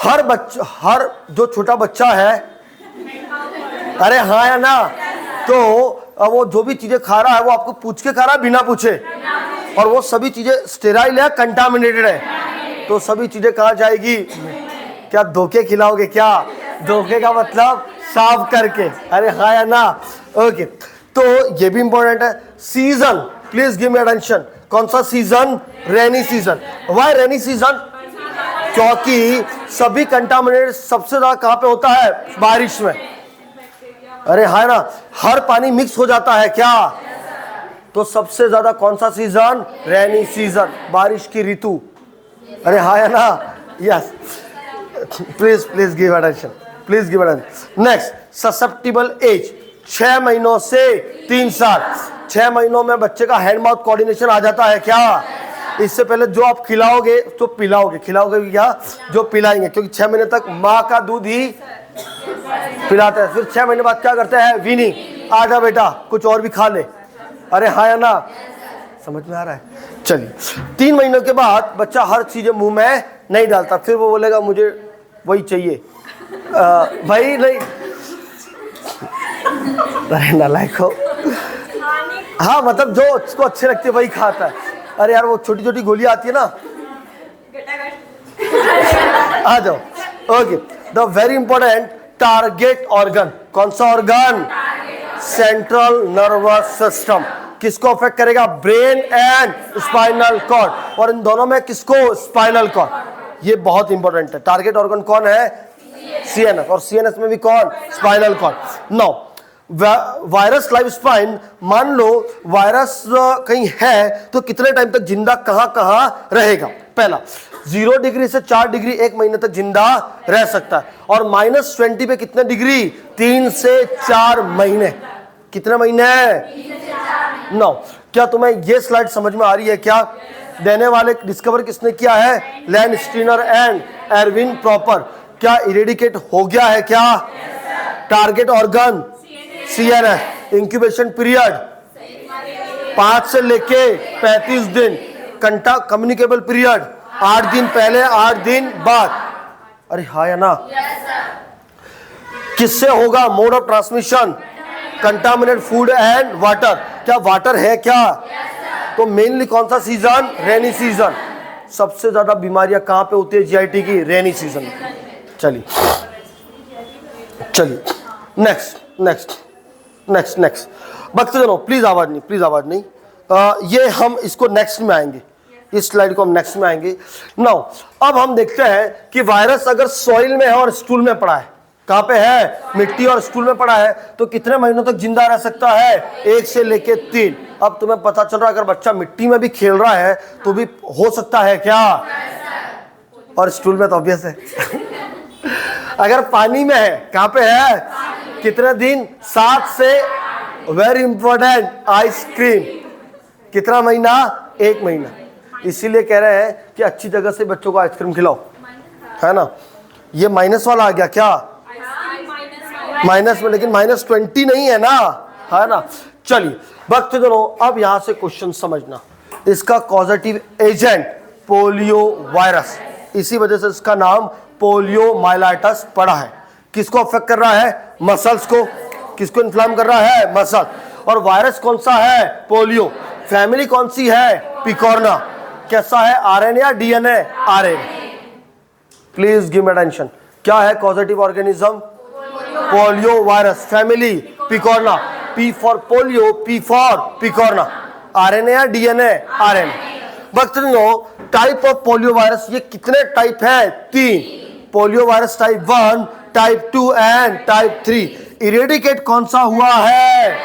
हर जो छोटा बच्चा है, अरे हाँ या ना, तो वो जो भी चीजें खा रहा है वो आपको पूछ के खा रहा है बिना पूछे, और वो सभी चीजें स्टेराइल है, कंटामिनेटेड है, तो सभी चीजें कहाँ जाएगी? क्या धोखे खिलाओगे क्या? धोखे का मतलब साफ करके, अरे हाँ या ना? ओके, तो ये भी इंपॉर्टेंट है। Season, please give me attention. कौन सा season? Rainy season. Why rainy season? क्योंकि सभी कंटामिनेटेड सबसे ज्यादा कहाँ पे होता है? बारिश में। अरे हाँ ना, हर पानी मिक्स हो जाता है क्या? तो सबसे ज्यादा कौन सा सीजन? रेनी सीजन, बारिश की ऋतु। अरे हाँ या ना? Yes, please give attention, please give attention. Next, susceptible age, 6 महीनों से 3 साल। 6 महीनों में बच्चे का हैंड माउथ कोऑर्डिनेशन आ जाता है क्या? इससे पहले जो आप खिलाओगे तो पिलाओगे, खिलाओगे क्या? जो पिलाएंगे, क्योंकि 6 महीने तक माँ का दूध ही पिलाते हैं। फिर 6 महीने बाद क्या करते हैं? वीनिंग, आजा बेटा कुछ और भी खा ले। अरे हाँ या ना? समझ में आ रहा है? चलिए, 3 महीनों के बाद बच्चा हर चीजें मुंह में नहीं डालता, फिर वो बोलेगा मुझे वही चाहिए। भाई नहीं, अरे नालायक हो। हाँ मतलब जो उसको अच्छे लगते वही खाता है। अरे यार वो छोटी छोटी गोलियां आती है ना, आ जाओ। Okay, the very important target organ, कौन सा ऑर्गन? Central nervous system. किसको अफेक्ट करेगा? Brain and spinal cord. और इन दोनों में किसको? Spinal cord. ये बहुत इंपॉर्टेंट है। टारगेट ऑर्गन कौन है? सीएनएस, और सीएनएस में भी कौन? Spinal cord. Now virus life spine, मान लो वायरस कहीं है तो कितने टाइम तक जिंदा कहां कहां रहेगा? पहला, 0 डिग्री से 4 डिग्री 1 महीने तक जिंदा रह सकता है, और -20 पे कितने डिग्री? 3 से 4 महीने। कितने महीने? 9। क्या तुम्हें ये स्लाइड समझ में आ रही है क्या? देने वाले डिस्कवर किसने किया है? Landsteiner and Erwin Popper. क्या इरेडिकेट हो गया है क्या? Target organ CNS. Incubation period 5 से लेके 35 दिन। कम्युनिकेबल पीरियड 8 दिन पहले 8 दिन बाद। अरे हाँ या ना? किससे होगा? Mode of transmission contaminate food and water. क्या वाटर है क्या? तो मेनली कौन सा सीजन? Rainy season. सबसे ज्यादा बीमारियां कहां पे होती है जीआईटी की? रेनी सीजन में। चलिए नेक्स्ट बच्चे जनो प्लीज आवाज नहीं, ये हम इसको नेक्स्ट में आएंगे, इस स्लाइड को हम नेक्स्ट में आएंगे। नाउ अब हम देखते हैं कि वायरस अगर सॉइल में है और स्टूल में पड़ा है, कहां पे है? मिट्टी और स्टूल में पड़ा है, तो कितने महीनों तक जिंदा रह सकता है? 1 से लेके 3। अब तुम्हें पता चल रहा है अगर बच्चा मिट्टी में भी खेल रहा है तो भी हो सकता है क्या? और स्टूल में तो ऑब्वियस है। अगर पानी में है, कहां पे है? कितने दिन? 7 से, वेरी इंपॉर्टेंट, आइसक्रीम कितना महीना? 1 महीना। इसीलिए कह रहे हैं कि अच्छी जगह से बच्चों को आइसक्रीम खिलाओ, है ना? ये माइनस वाला आ गया क्या? माइनस में, लेकिन -20 नहीं है ना, है ना? चलिए भक्तजनों, अब यहां से क्वेश्चन समझना। इसका कॉजेटिव एजेंट पोलियो वायरस, इसी वजह से इसका नाम पोलियो माइलाइटस पड़ा है। किसको अफेक्ट कर रहा है? मसल्स को। किसको इन्फ्लाम कर रहा है? मसल। और वायरस कौन सा है? पोलियो। फैमिली कौन सी है? पिकॉर्ना। कैसा है? आरएनए या DNA? RNA. Please give me attention. क्या है causative organism? Polio virus. Family picorna. P for polio, P for picorna. RNA या डीएनए? आरएनए। बच्चों, टाइप ऑफ पोलियो वायरस, ये कितने टाइप है? 3। Polio virus type 1, type 2 and type 3। Eradicate कौन सा हुआ है?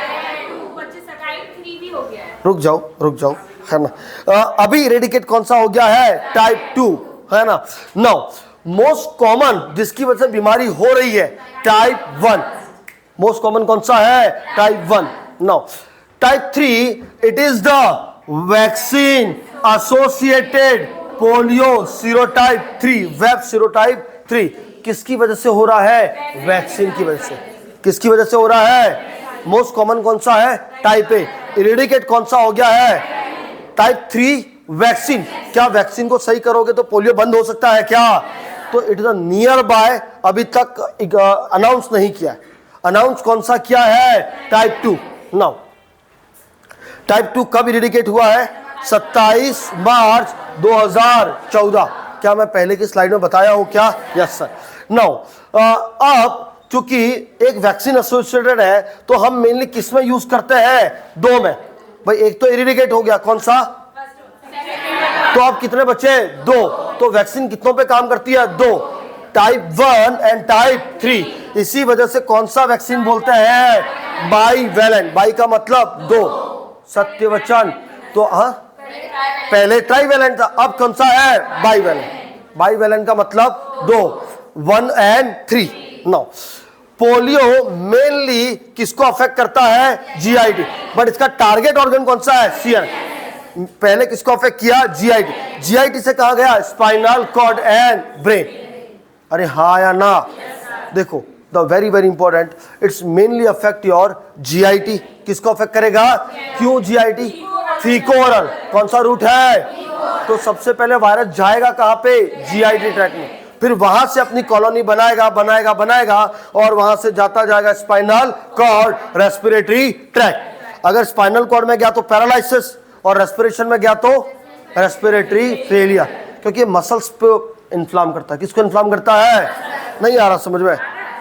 रुक जाओ, है ना? अभी इरेडिकेट कौन सा हो गया है? टाइप 2, है ना? नाउ मोस्ट कॉमन जिसकी वजह से बीमारी हो रही है, टाइप 1। मोस्ट कॉमन कौन सा है? Type 1। Now type 3, it is the vaccine associated polio serotype 3, web serotype 3। किसकी वजह से हो रहा है? वैक्सीन की वजह से। किसकी वजह से हो रहा है? मोस्ट कॉमन कौन सा है? Type A. इरेडिकेट कौन सा हो गया है? Type 3 vaccine. क्या वैक्सीन को सही करोगे तो पोलियो बंद हो सकता है क्या? तो it is a near by, अभी तक अनाउंस नहीं किया है। अनाउंस कौन सा किया है? टाइप 2। नाउ टाइप 2 कब इरेडिकेट हुआ है? 27 मार्च 2014। क्या मैं पहले की स्लाइड में बताया हूं क्या? Yes sir. नाउ अब चूंकि एक वैक्सीन एसोसिएटेड है तो हम मेनली किस में यूज करते हैं? 2 में। भाई एक तो इरेडिकेट हो गया, कौन सा? तो अब कितने बचे? 2। तो वैक्सीन कितनों पे काम करती है? 2, टाइप 1 एंड टाइप 3। इसी वजह से कौन सा वैक्सीन बोलते हैं? बाईवैलेंट। बाई का मतलब 2, सत्य वचन। तो हाँ, पहले ट्राइवैलेंट था, अब कौन सा है? बाईवैलेंट। बाईवैलेंट का मतलब 2, 1 एंड 3। नाउ पोलियो मेनली किसको अफेक्ट करता है? जीआईटी। बट इसका टारगेट ऑर्गन कौन सा है? सीएनएस। पहले किसको अफेक्ट किया? जीआईटी। जीआईटी से कहा गया स्पाइनल कॉर्ड एंड ब्रेन। अरे हाँ या ना? देखो the very very important, it's mainly affect your GIT. किसको अफेक्ट करेगा? क्यों जीआईटी? फीको ओरल। कौन सा रूट है? तो सबसे पहले वायरस जाएगा कहां पे? जीआईटी ट्रैक्ट में, फिर वहां से अपनी कॉलोनी बनाएगा बनाएगा बनाएगा और वहां से जाता जाएगा स्पाइनल कॉर्ड, रेस्पिरेटरी ट्रैक्ट। अगर स्पाइनल कॉर्ड में गया तो पैरालिसिस, और रेस्पिरेशन में गया तो रेस्पिरेटरी फेलियर, क्योंकि मसल्स पे इन्फ्लाम करता है। किसको इन्फ्लाम करता है? नहीं आ रहा समझ में?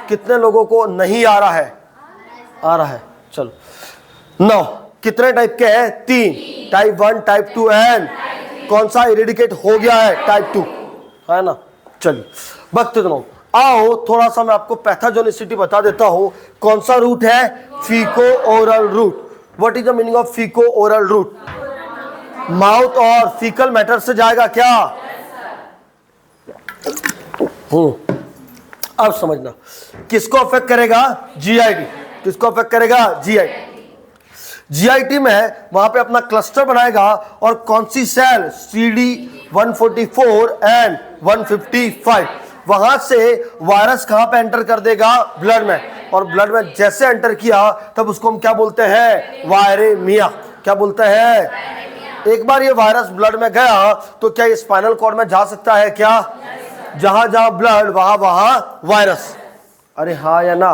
कितने लोगों को नहीं आ रहा है? आ रहा है। चलो 9 कितने टाइप के हैं? 3, टाइप 1, टाइप 2 एंड कौन सा इरेडिकेट हो गया है? टाइप 2, है ना? चलिए बखते दोनों आओ, थोड़ा सा मैं आपको पैथोजेनिसिटी बता देता हूं। कौन सा रूट है? Feco oral route. What is the meaning of feco oral route? Mouth और फीकल मैटर से जाएगा क्या? अब समझना, किसको अफेक्ट करेगा? जीआईटी। किसको अफेक्ट करेगा? जीआईटी। जीआईटी में वहां पे अपना क्लस्टर बनाएगा और कौन सी सेल? CD144 and 155। वहां से वायरस कहां पे एंटर कर देगा? ब्लड में। और ब्लड में जैसे एंटर किया तब उसको हम क्या बोलते हैं? वायरेमिया। क्या बोलते हैं? एक बार ये वायरस ब्लड में गया तो क्या ये स्पाइनल कॉर्ड में जा सकता है क्या? जहां जहां ब्लड वहां वहां वायरस। अरे हाँ या ना?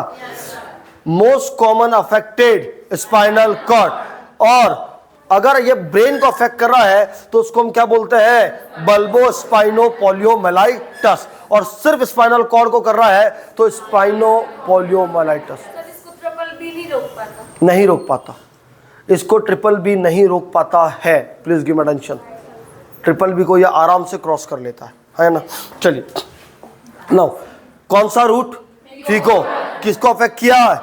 Most common affected spinal cord. और अगर ये ब्रेन को अफेक्ट कर रहा है तो उसको हम क्या बोलते हैं? Bulbo स्पाइनो poliomyelitis. और सिर्फ स्पाइनल कॉर्ड को कर रहा है तो स्पाइनो पोलियोमाइलाइटिस। इसको ट्रिपल बी नहीं रोक पाता। नहीं रोक पाता, इसको ट्रिपल बी नहीं रोक पाता है। Please give me attention. Triple B को ये आराम से क्रॉस कर लेता है ना? चलिए नाउ कौन सा रूट? फीको। किसको अफेक्ट किया?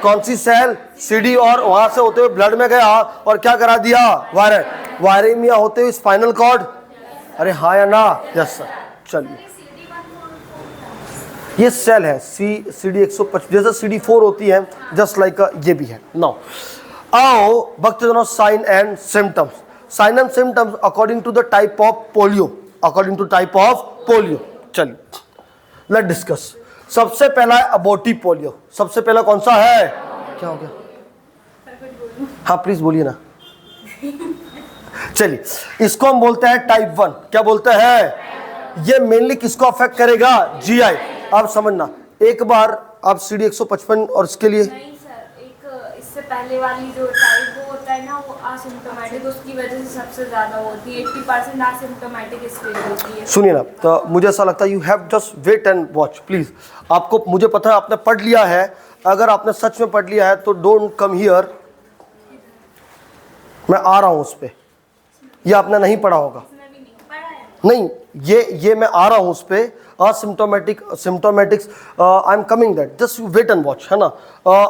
कौन सी सेल? सीडी। और वहां से होते हुए ब्लड में गया और क्या करा दिया? वायरस। वायरेमिया होते हुए स्पाइनल कॉर्ड। अरे हाँ या ना? Yes sir. चलिए ये सेल है CD125, जैसे CD4 होती है, जस्ट लाइक ये भी है। नाउ आओ भक्त जनों, sign and symptoms. Sign and symptoms according to the type of polio. According to type of polio. चलिए लेट डिस्कस। सबसे पहला है अबोटिव पोलियो। सबसे पहला कौन सा है? क्या हो गया? हाँ प्लीज बोलिए ना। चलिए इसको हम बोलते हैं टाइप 1। क्या बोलते हैं? ये मेनली किसको अफेक्ट करेगा? जीआई। अब समझना, एक बार आप CD155 और इसके लिए नहीं सर, एक इससे पहले वाली जो टाइप वो होता है ना, वो असिम्प्टोमेटिक, उसकी वजह से सबसे ज्यादा होती है। 80% असिम्प्टोमेटिक स्टेज होती है। सुनिए ना, तो मुझे ऐसा लगता है you have just wait and watch please. आपको, मुझे पता है आपने पढ़ लिया है। अगर आपने सच में पढ़ लिया है तो डोंट कम हियर। मैं आ रहा हूं उस पे। ये आपने नहीं पढ़ा होगा। नहीं, ये मैं आ रहा हूं उस पे। Asymptomatic, symptomatics, I am coming that, just wait and watch, है ना?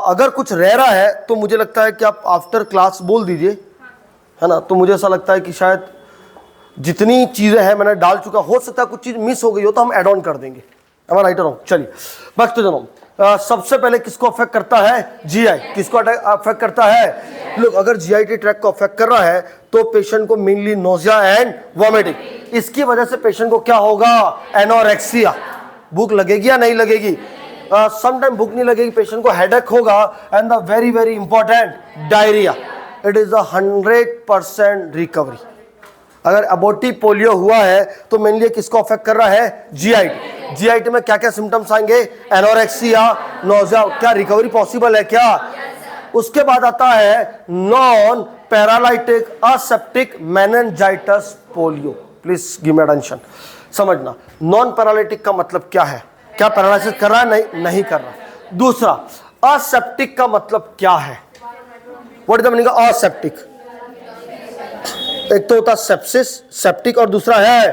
अगर कुछ रह रहा है तो मुझे लगता है कि आप आफ्टर क्लास बोल दीजिए, है ना? तो मुझे ऐसा लगता है कि शायद जितनी चीज़ें हैं मैंने डाल चुका, हो सकता है कुछ चीज़ मिस हो गई हो तो हम एड ऑन कर देंगे। am I right or wrong? चलिए भक्त जनों, सबसे पहले किसको अफेक्ट करता है? जीआई। किसको अफेक्ट करता है? लोग, अगर जीआईटी ट्रैक्ट को अफेक्ट कर रहा है तो पेशेंट को मेनली नोजिया एंड वॉमिटिंग। इसकी वजह से पेशेंट को क्या होगा? एनोरेक्सिया। भूख लगेगी या नहीं लगेगी? समटाइम भूख नहीं लगेगी, पेशेंट को हेडेक होगा and the very very important diarrhoea. It is a 100% recovery. अगर अबोटिव पोलियो हुआ है तो मेनली किसको अफेक्ट कर रहा है? जीआईटी। जीआईटी में क्या क्या सिम्टम्स आएंगे, एनोरेक्सिया, नोजिया, क्या रिकवरी पॉसिबल है क्या? उसके बाद आता है non paralytic aseptic meningitis polio. Please give me attention, समझना नॉन पैरालिटिक का मतलब क्या है, क्या पैरालिसिस कर रहा है, नहीं कर रहा। दूसरा असेप्टिक का मतलब क्या है, what is the meaning of aseptic? एक तो होता सेप्सिस, सेप्टिक, और दूसरा है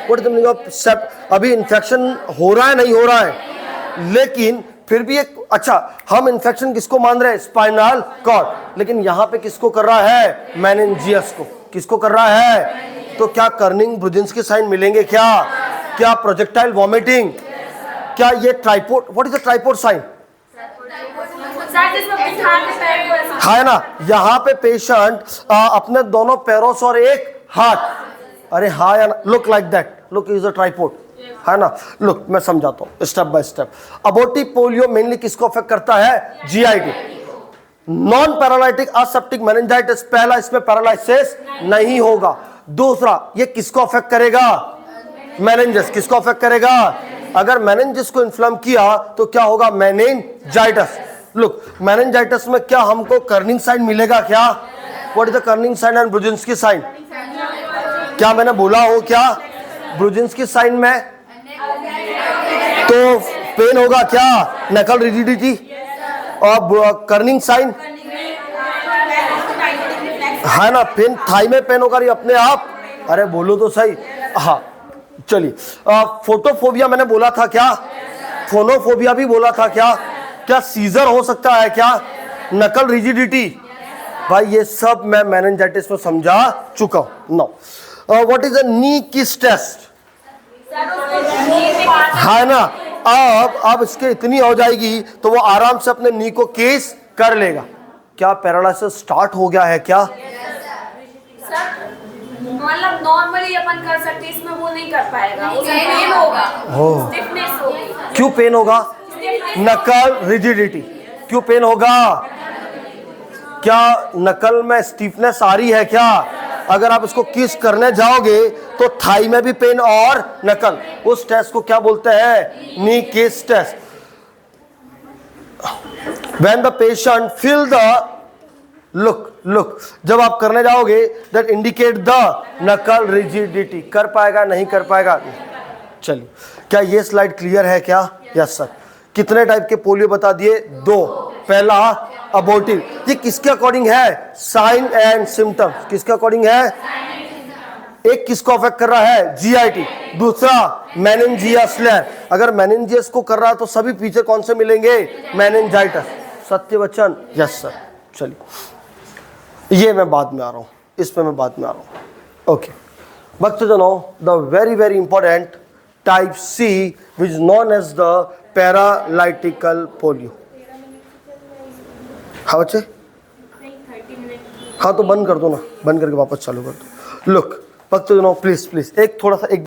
what is the meaning of sept? अभी इन्फेक्शन हो रहा है, नहीं हो रहा है, लेकिन फिर भी एक, अच्छा हम इन्फेक्शन किसको मान रहे हैं, स्पाइनल कॉर्ड, लेकिन यहां पे किसको कर रहा है, मेनिंजियस को, किसको कर रहा है? तो क्या कर्निंग ब्रुजिन्स्की साइन मिलेंगे क्या? क्या प्रोजेक्टाइल वॉमिटिंग, क्या ये tripod, what is the tripod sign? है ना, यहाँ पे पेशेंट अपने दोनों पैरों से और एक हाथ, अरे हाँ या ना, look like that, look is a tripod, है ना। लुक मैं समझाता हूँ step by step. Abortive polio mainly किसको अफेक्ट करता है, GIT. Non paralytic aseptic meningitis, पहला इसमें पैरालिसिस नहीं होगा। दूसरा ये किसको अफेक्ट करेगा, मेनिंजस, किसको अफेक्ट करेगा? अगर मेनिंजस को इन्फ्लम किया तो क्या होगा, मेनिंजाइटिस। लुक मेनिंजाइटिस में क्या हमको कर्निंग साइन मिलेगा क्या? What is the Kernig sign and Brudzinski sign? क्या मैंने बोला हो क्या? ब्रुजिन्स्की साइन में तो पेन होगा क्या, नकल रिजिडिटी, और कर्निंग साइन है ना, पेन थाई में पेन होगा अपने आप, अरे बोलो तो सही। हाँ चलिए, फोटोफोबिया मैंने बोला था क्या, फोनोफोबिया भी बोला था क्या, क्या सीजर हो सकता है क्या, नकल रिजिडिटी, भाई ये सब मैं मेनिंजाइटिस में समझा चुका हूं। Know what is a knee kiss test, है ना। अब इसके इतनी हो जाएगी तो वो आराम से अपने नी को केस कर लेगा। क्या पैरालिसिस स्टार्ट हो गया है क्या? मतलब नॉर्मली अपन कर सकते, इसमें वो नहीं कर पाएगा, उसमें पेन होगा, स्टिफनेस होगी। क्यों पेन होगा? नकल रिजिडिटी, क्यों पेन होगा? क्या नकल में स्टीफनेस आ रही है क्या? अगर आप इसको किस करने जाओगे तो थाई में भी पेन और नकल, उस टेस्ट को क्या बोलते हैं, knee kiss test. When the patient feel the look, जब आप करने जाओगे that indicate the nuchal rigidity, कर पाएगा नहीं कर पाएगा? चलिए, क्या ये स्लाइड क्लियर है क्या? Yes sir. कितने टाइप के पोलियो बता दिए? 2। पहला अबॉर्टिव, ये किसके अकॉर्डिंग है, साइन एंड सिम्टम्स, किसके अकॉर्डिंग है? एक किसको अफेक्ट कर रहा है, जीआईटी। दूसरा मेनिंजियस फ्लेयर, अगर मेनिंजियस को कर रहा है तो सभी फीचर कौन से मिलेंगे, मेनिंजाइटिस। सत्य वचन? Yes sir. चलिए ये मैं बाद में आ रहा हूँ, इसमें मैं बाद में आ रहा हूँ। ओके बच्चों, the very very important type C which is known as the paralytical polio. हाँ बच्चे, हाँ तो बंद कर दो ना, बंद करके वापस चालू कर दो। लुक बच्चों, प्लीज एक थोड़ा सा एक